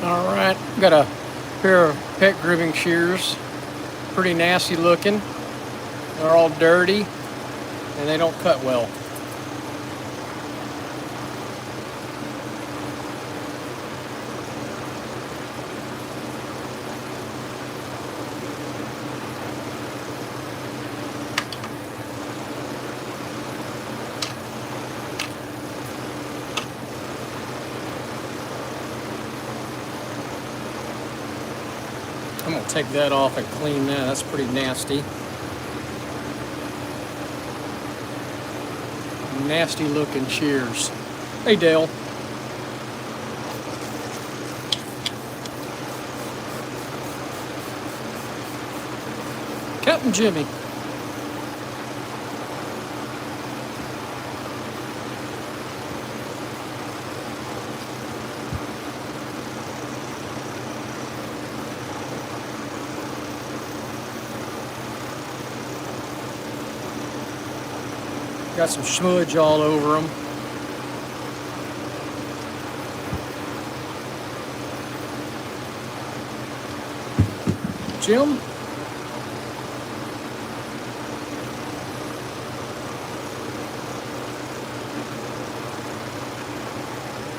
Alright, got a pair of pet grooming shears. Pretty nasty looking. They're all dirty and they don't cut well. I'm going to take that off and clean that. That's pretty nasty. Nasty looking shears. Hey Dale. Captain Jimmy. Got some smudge all over them. Jim?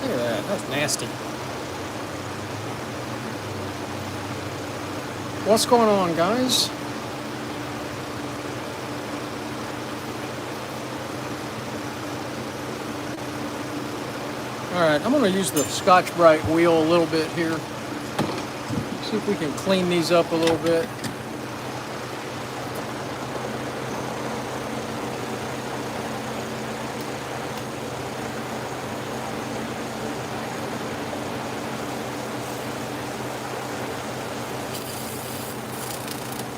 Look at that, that's nasty. What's going on, guys? Alright, I'm going to use the Scotch-Brite wheel a little bit here. See if we can clean these up a little bit.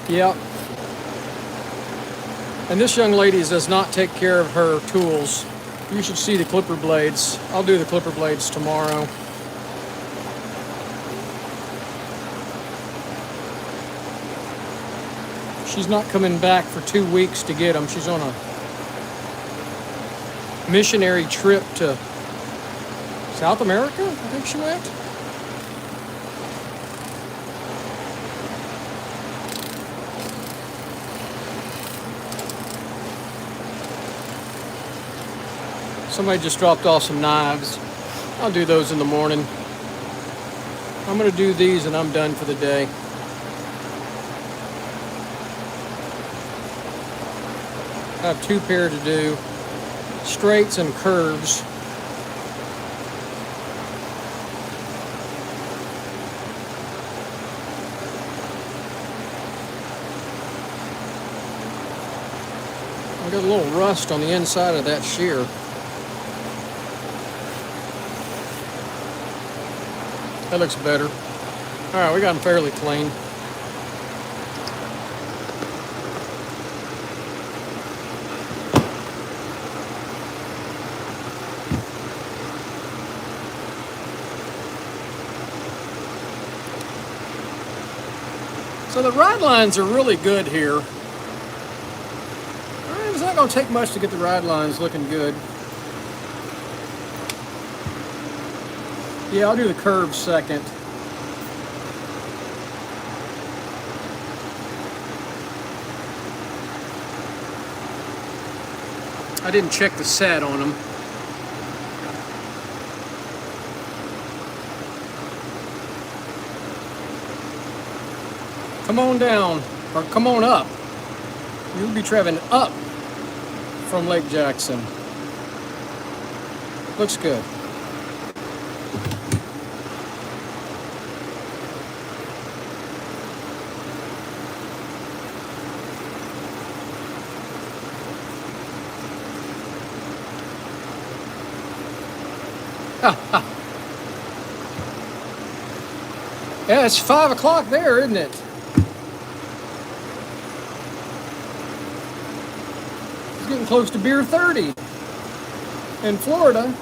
Yep. And this young lady does not take care of her tools. You should see the clipper blades. I'll do the clipper blades tomorrow. She's not coming back for 2 weeks to get them. She's on a missionary trip to South America, I think she went. Somebody just dropped off some knives. I'll do those in the morning. I'm going to do these and I'm done for the day. I have 2 pair to do. Straights and curves. I got a little rust on the inside of that shear. That looks better. All right, we got them fairly clean. So the ride lines are really good here. It's not going to take much to get the ride lines looking good. Yeah, I'll do the curves second. I didn't check the set on them. Come on down, or come on up. You'll be traveling up from Lake Jackson. Looks good. Yeah, it's 5 o'clock there, isn't it? It's getting close to beer 30 in Florida.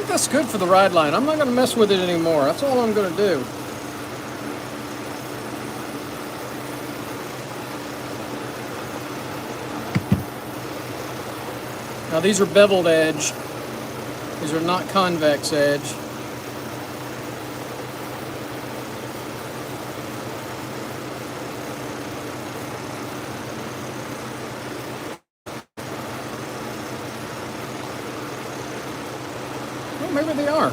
think that's good for the ride line. I'm not going to mess with it anymore. That's all I'm going to do. Now these are beveled edge. These are not convex edge. Well, maybe they are.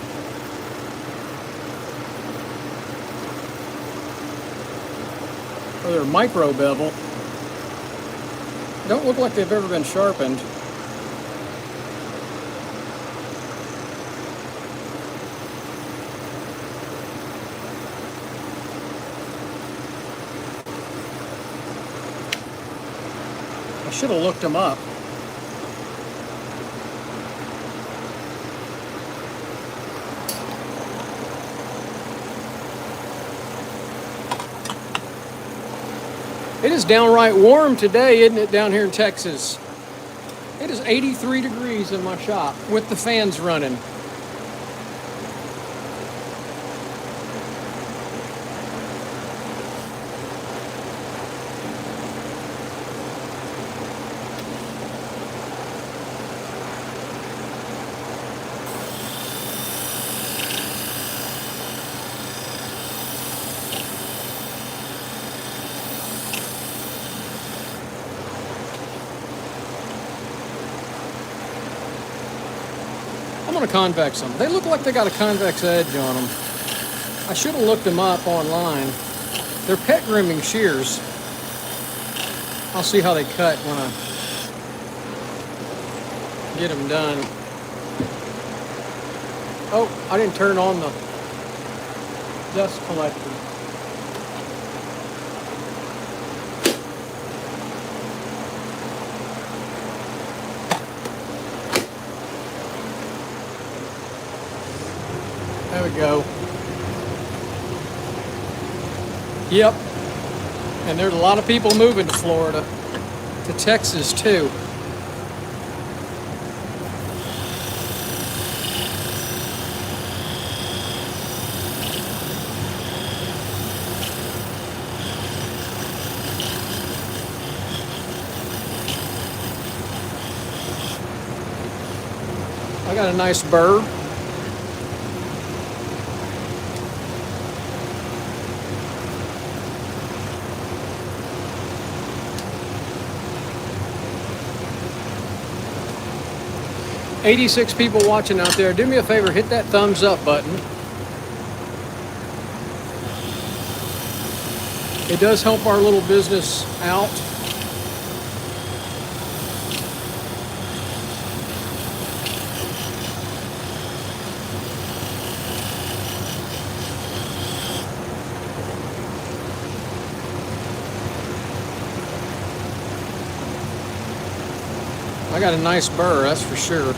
Or they're micro bevel. Don't look like they've ever been sharpened. I should have looked them up. It is downright warm today, isn't it, down here in Texas? It is 83 degrees in my shop with the fans running. I'm going to convex them. They look like they got a convex edge on them. I should have looked them up online. They're pet grooming shears. I'll see how they cut when I get them done. Oh, I didn't turn on the dust collector. There we go. Yep. And there's a lot of people moving to Florida, to Texas too. I got a nice burr. "86 people watching out there. Do me a favor, hit that thumbs up button. It does help our little business out. I got a nice burr, that's for sure.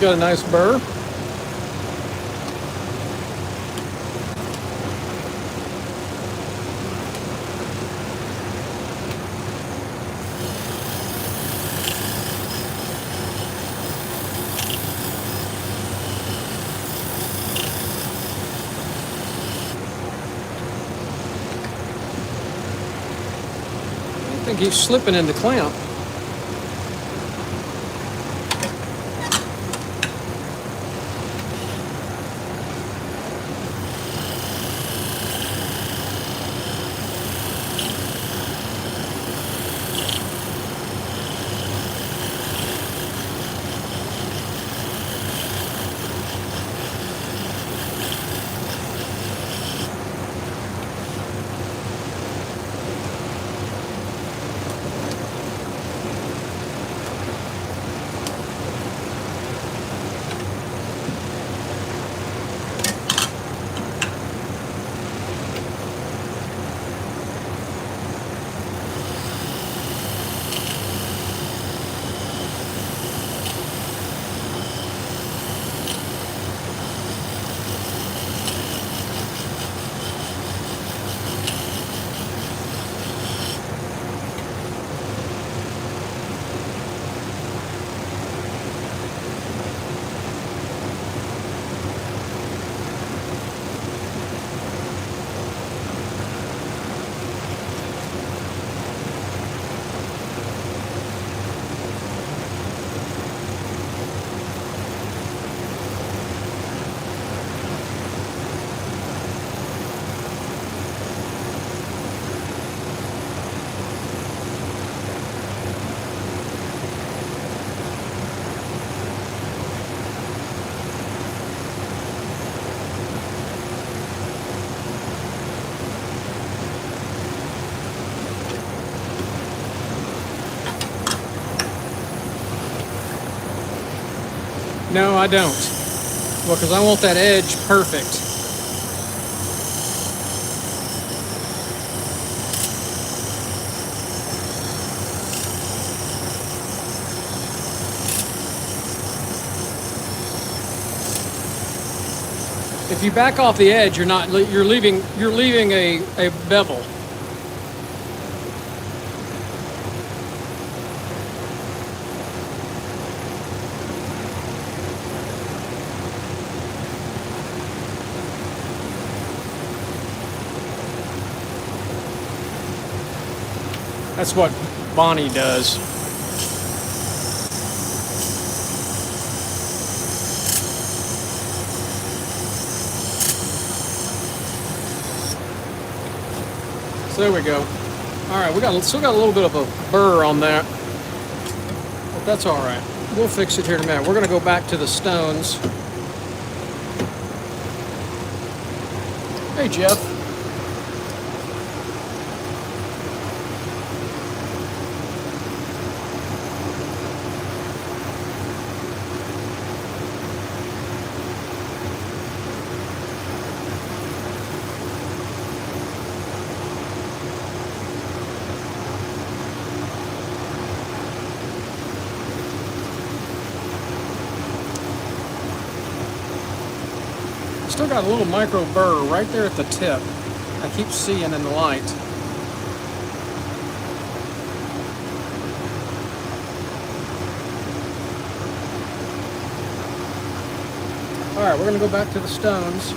Got a nice burr. I think he's slipping in the clamp. No, I don't. Well, because I want that edge perfect. If you back off the edge, you're leaving a bevel. That's what Bonnie does. So there we go. All right, still got a little bit of a burr on that, but that's all right. We'll fix it here in a minute. We're going to go back to the stones. Hey, Jeff. Still got a little micro burr right there at the tip. I keep seeing in the light. All right, we're going to go back to the stones.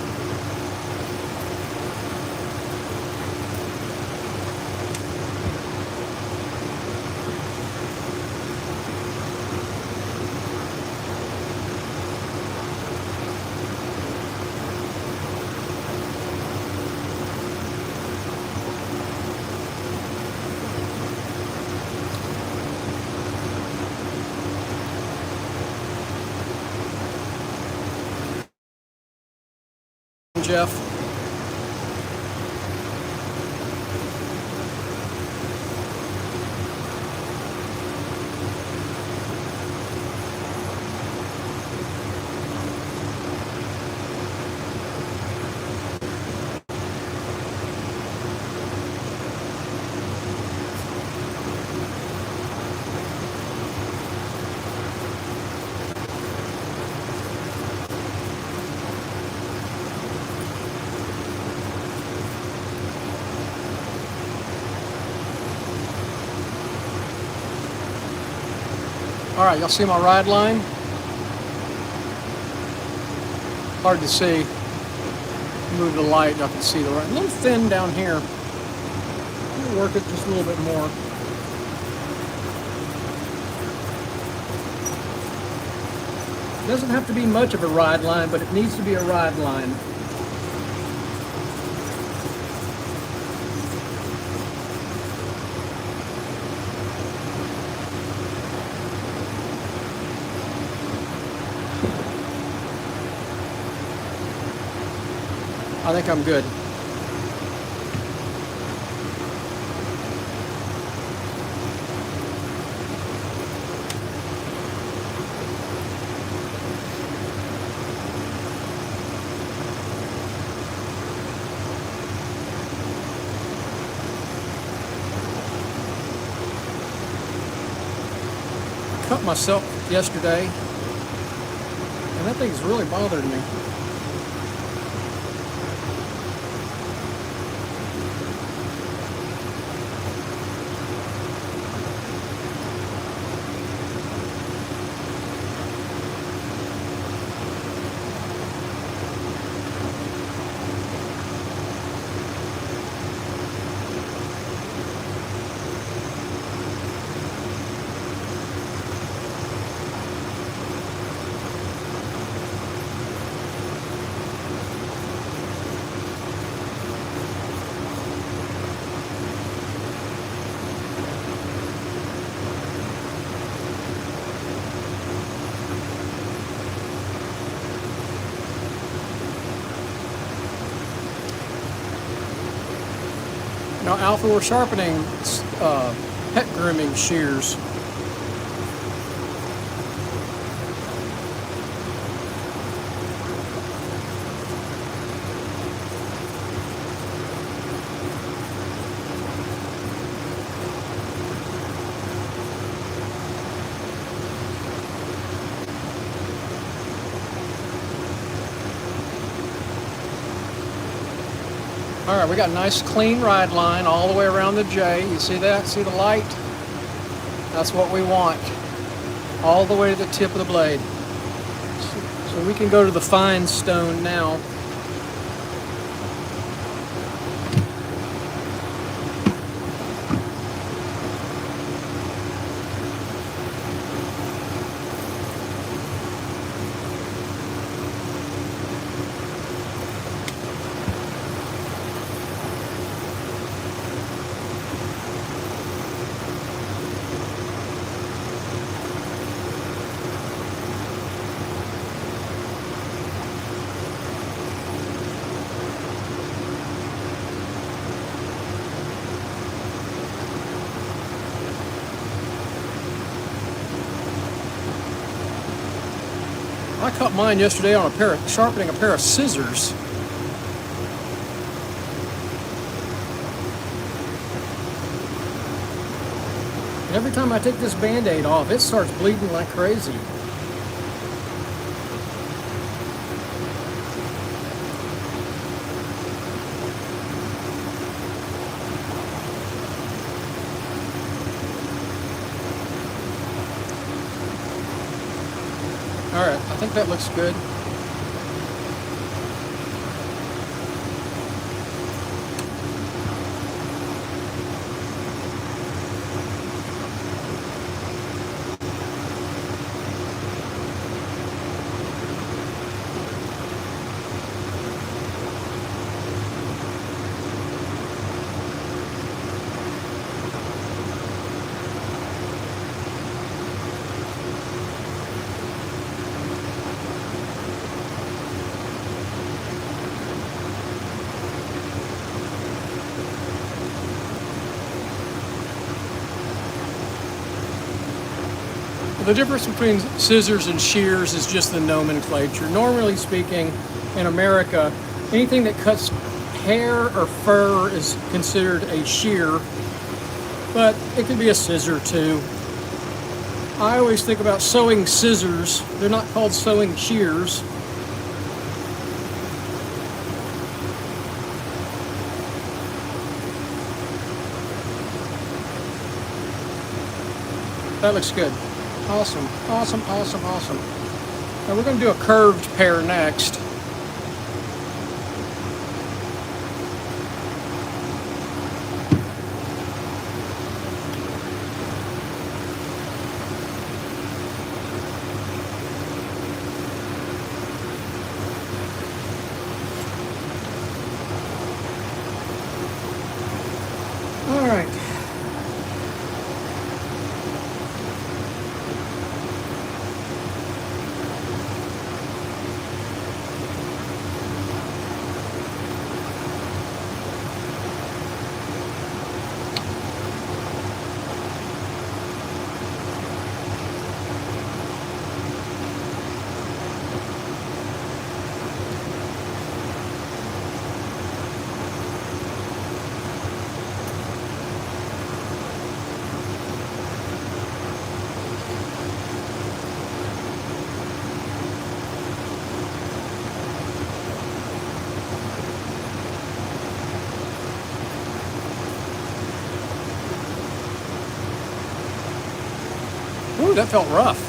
Jeff. All right, y'all see my ride line? Hard to see. Move the light, y'all can see the right. A little thin down here. I'm gonna work it just a little bit more. It doesn't have to be much of a ride line, but it needs to be a ride line. I think I'm good. Cut myself yesterday, and that thing's really bothered me. Now, Alpha, we're sharpening pet grooming shears. All right, we got a nice clean ride line all the way around the J. You see that? See the light? That's what we want. All the way to the tip of the blade. So we can go to the fine stone now. I cut mine yesterday on sharpening a pair of scissors. And every time I take this Band-Aid off, it starts bleeding like crazy. All right, I think that looks good. The difference between scissors and shears is just the nomenclature. Normally speaking, in America, anything that cuts hair or fur is considered a shear, but it can be a scissor too. I always think about sewing scissors. They're not called sewing shears. That looks good. Awesome, awesome, awesome, awesome. Now we're going to do a curved pair next. All right. Ooh, that felt rough.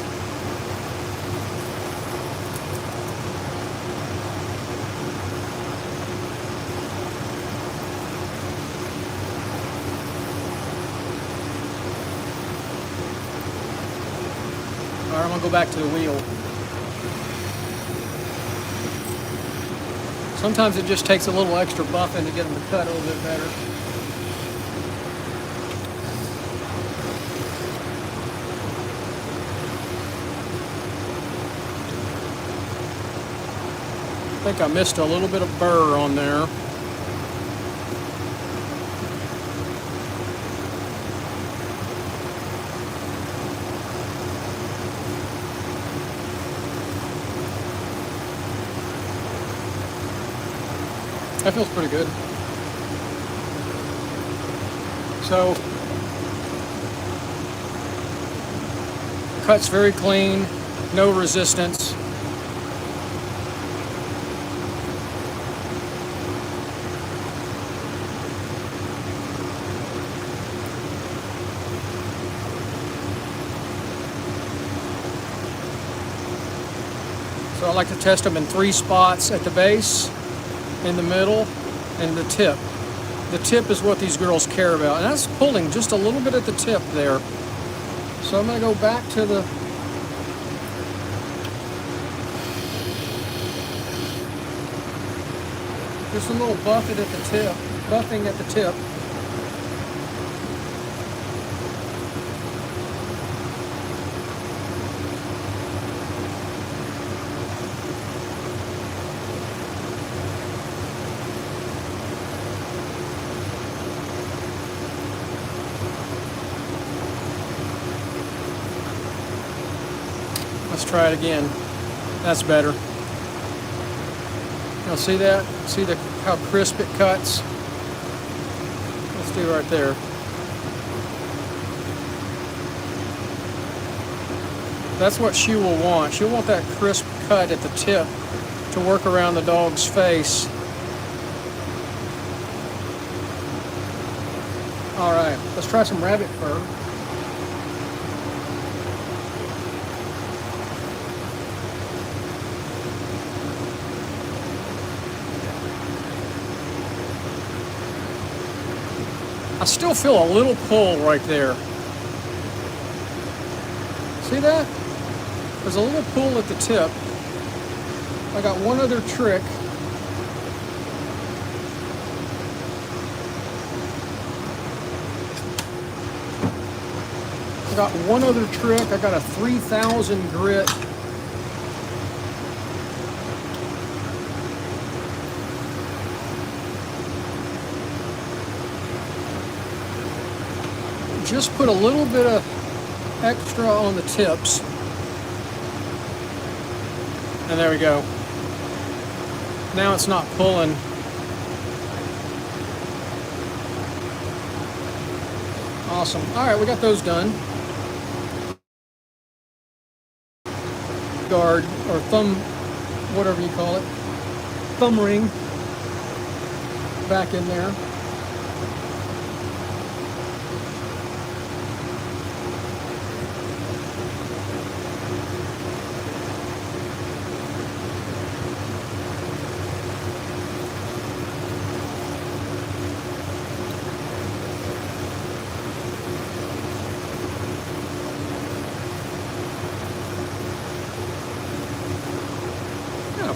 All right, I'm gonna go back to the wheel. Sometimes it just takes a little extra buffing to get them to cut a little bit better. I think I missed a little bit of burr on there. That feels pretty good. So, cut's very clean, no resistance. So I like to test them in 3 spots: at the base, in the middle, and the tip. The tip is what these girls care about, and that's pulling just a little bit at the tip there. So I'm going to go back to the just a little buffing at the tip. Let's try it again. That's better. Now see that? See how crisp it cuts? Let's do it right there. That's what she will want. She'll want that crisp cut at the tip to work around the dog's face. All right, let's try some rabbit fur. I still feel a little pull right there. See that? There's a little pull at the tip. I got one other trick. I got a 3000 grit. Just put a little bit of extra on the tips. And there we go. Now it's not pulling. Awesome. All right, we got those done. Guard or thumb, whatever you call it. Thumb ring back in there.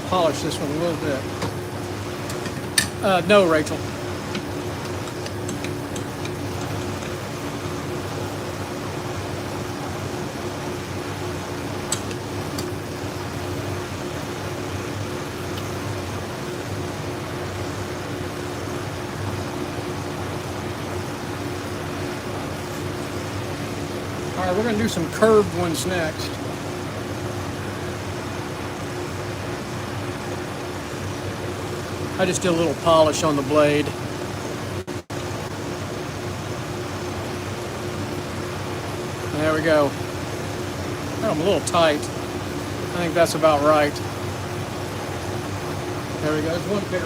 polish this one a little bit. No, Rachel. All right, we're going to do some curved ones next. I just did a little polish on the blade. There we go. Got them a little tight. I think that's about right. There we go. There's one pair.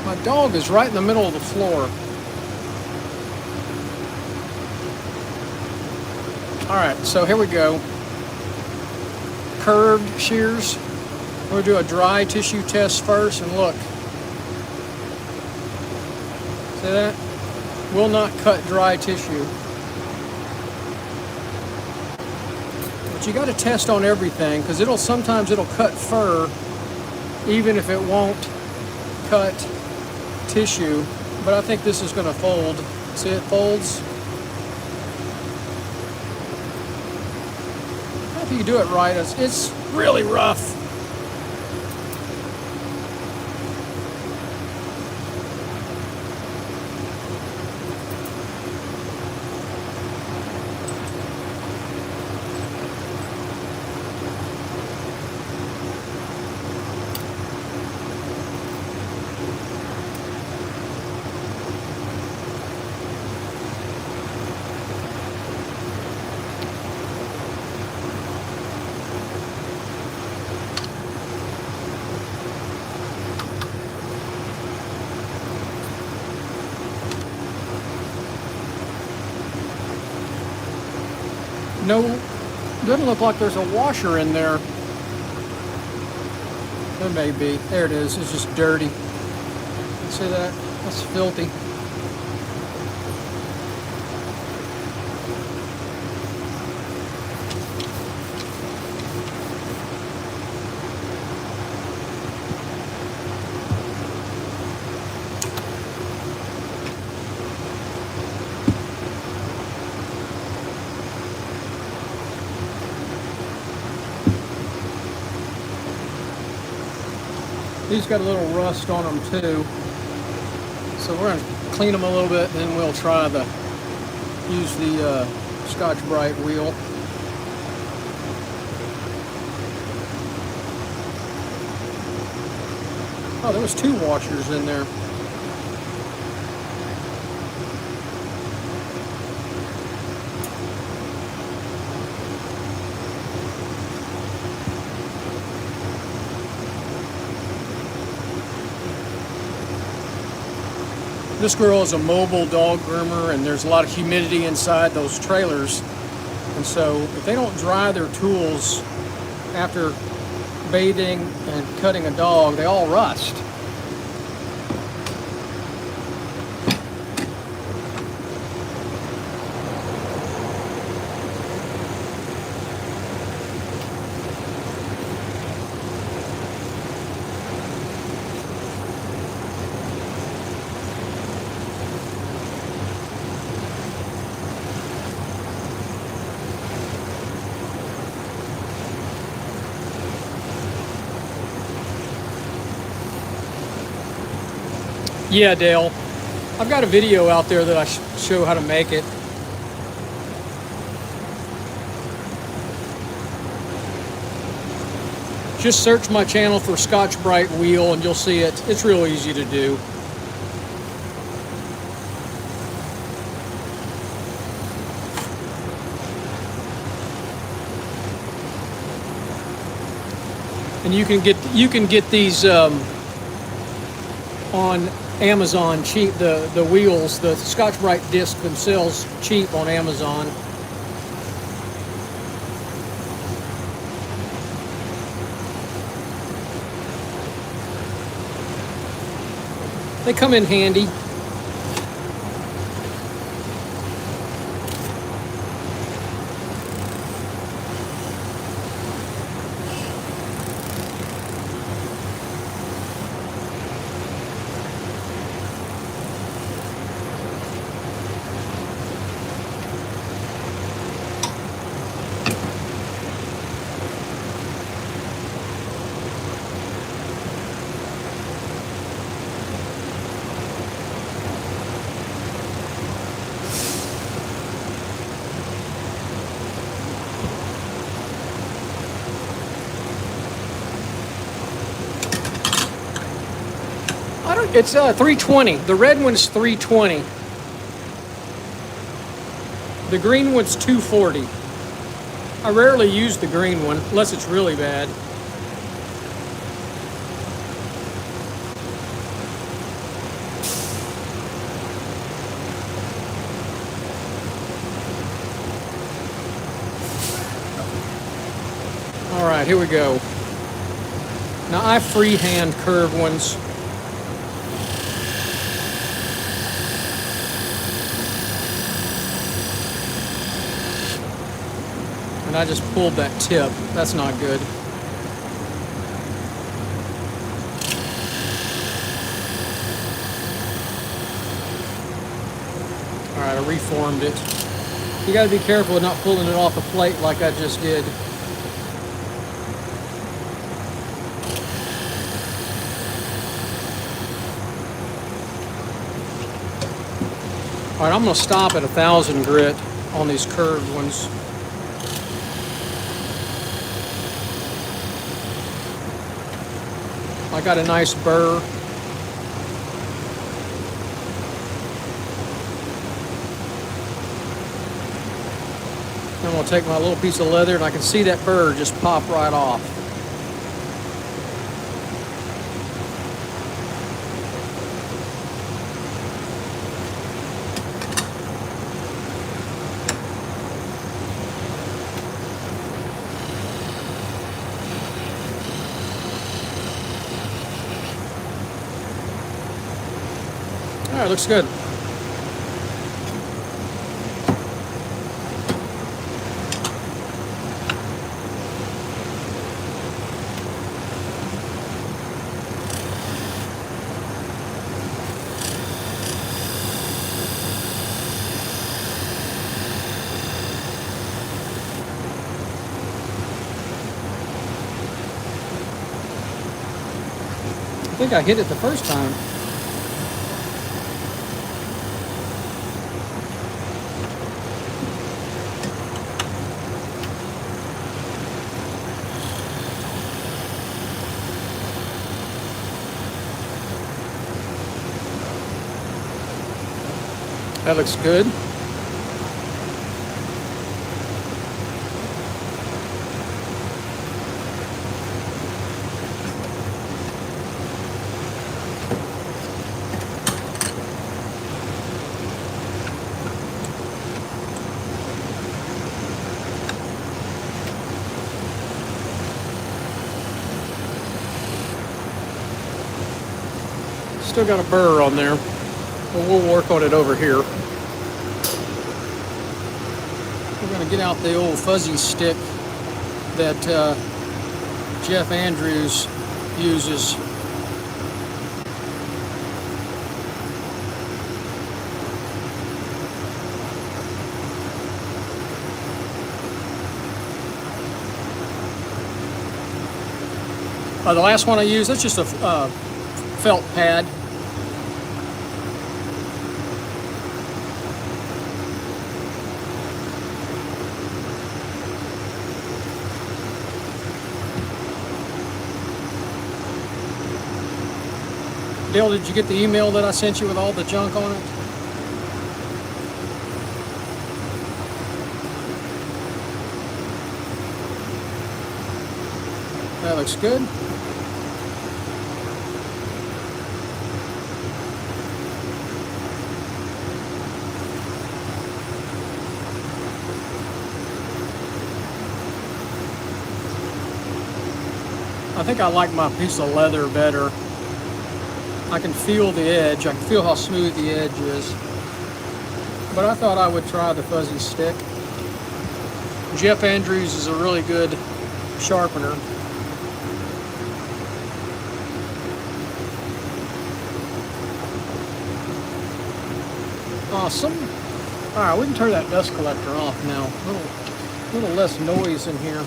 My dog is right in the middle of the floor. All right, so here we go. Curved shears. We'll do a dry tissue test first, and look. See that? Will not cut dry tissue. But you got to test on everything, because sometimes it'll cut fur, even if it won't cut tissue. But I think this is going to fold. See, it folds. If you do it right, it's really rough. No, doesn't look like there's a washer in there. There may be. There it is. It's just dirty. See that? That's filthy. These got a little rust on them too. So we're going to clean them a little bit, and then we'll try use the Scotch-Brite wheel. Oh, there was 2 washers in there. This girl is a mobile dog groomer, and there's a lot of humidity inside those trailers. And so if they don't dry their tools after bathing and cutting a dog, they all rust. Yeah, Dale. I've got a video out there that I show how to make it. Just search my channel for Scotch-Brite wheel and you'll see it. It's real easy to do. And you can get these on Amazon cheap, the wheels, the Scotch-Brite disc themselves cheap on Amazon. They come in handy. It's 320. The red one's 320. The green one's 240. I rarely use the green one unless it's really bad. All right, here we go. Now I freehand curve ones. And I just pulled that tip. That's not good. All right, I reformed it. You gotta be careful of not pulling it off the plate like I just did. All right, I'm gonna stop at 1,000 grit on these curved ones. I got a nice burr. I'm gonna take my little piece of leather and I can see that burr just pop right off. All right, looks good. I think I hit it the first time. That looks good. Still got a burr on there, but we'll work on it over here. We're going to get out the old fuzzy stick that Jeff Andrews uses. The last one I used, that's just a felt pad. Dale, did you get the email that I sent you with all the junk on it? That looks good. I think I like my piece of leather better. I can feel the edge. I can feel how smooth the edge is. But I thought I would try the fuzzy stick. Jeff Andrews is a really good sharpener. Awesome. All right, we can turn that dust collector off now. A little less noise in here.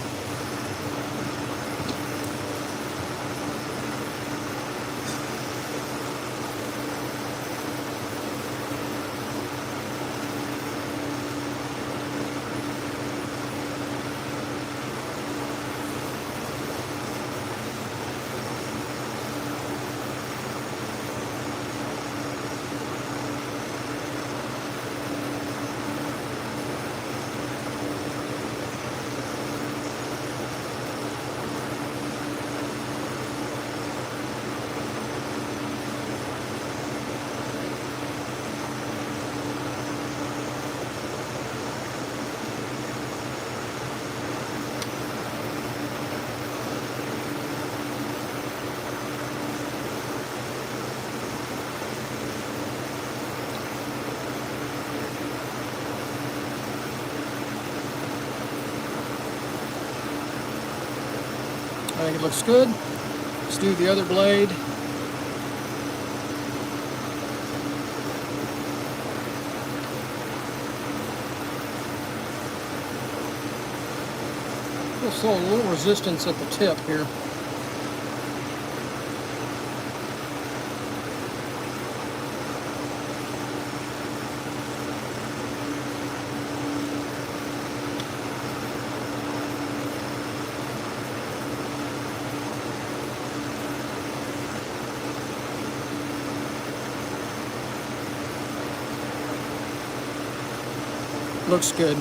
I think it looks good. Let's do the other blade. Still a little resistance at the tip here. Looks good.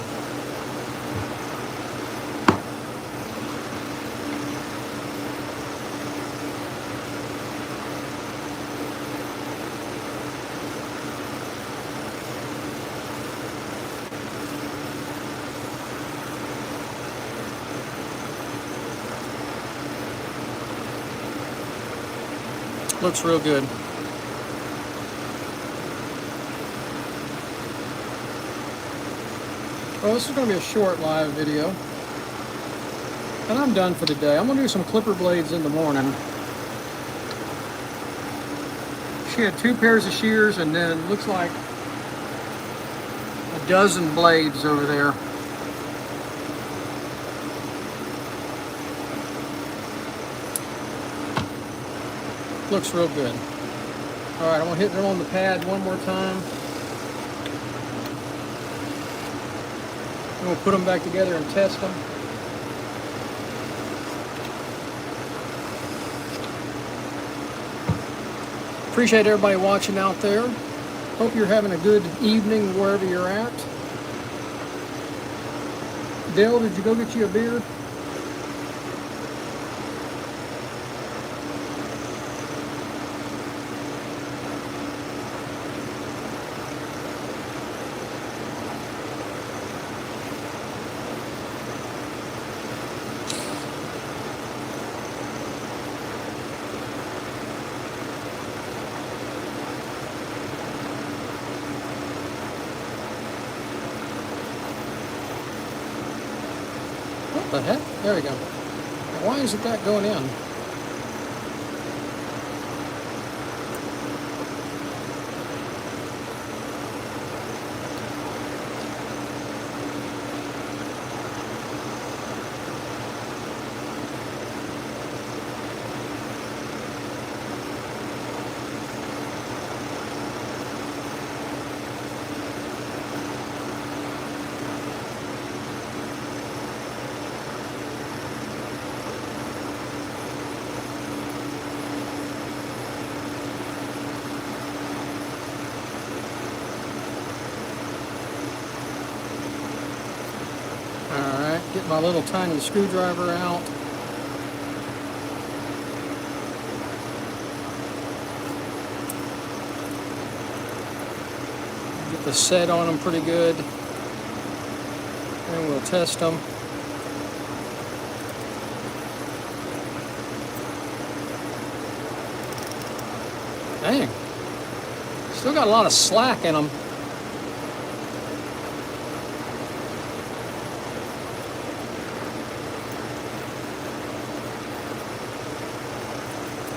Looks real good. Well, this is going to be a short live video. And I'm done for the day. I'm going to do some clipper blades in the morning. She had 2 pairs of shears and then looks like a dozen blades over there. Looks real good. All right, I'm gonna hit them on the pad one more time. And we'll put them back together and test them. Appreciate everybody watching out there. Hope you're having a good evening wherever you're at. Dale, did you go get you a beer? What the heck? There we go. Why isn't that going in? Get my little tiny screwdriver out. Get the set on them pretty good. And we'll test them. Dang. Still got a lot of slack in them.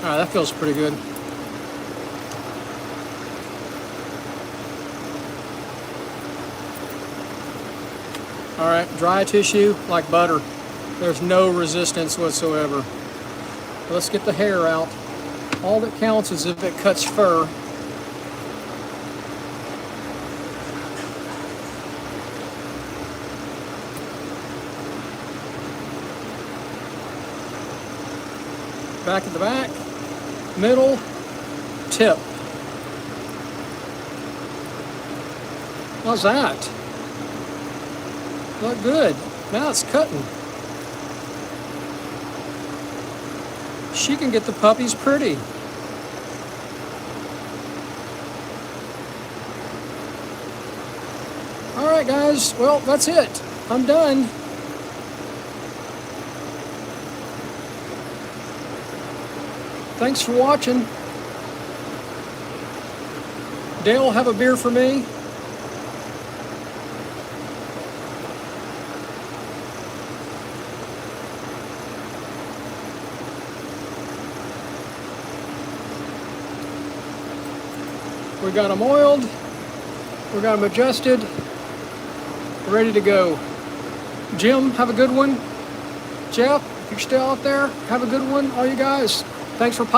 All right, that feels pretty good. All right, dry tissue like butter. There's no resistance whatsoever. Let's get the hair out. All that counts is if it cuts fur. Back at the back. Middle, tip. How's that? Look good. Now it's cutting. She can get the puppies pretty. All right, guys. Well, that's it. I'm done. Thanks for watching. Dale, have a beer for me. We got them oiled. We got them adjusted. Ready to go. Jim, have a good one. Jeff, if you're still out there, have a good one. All you guys, thanks for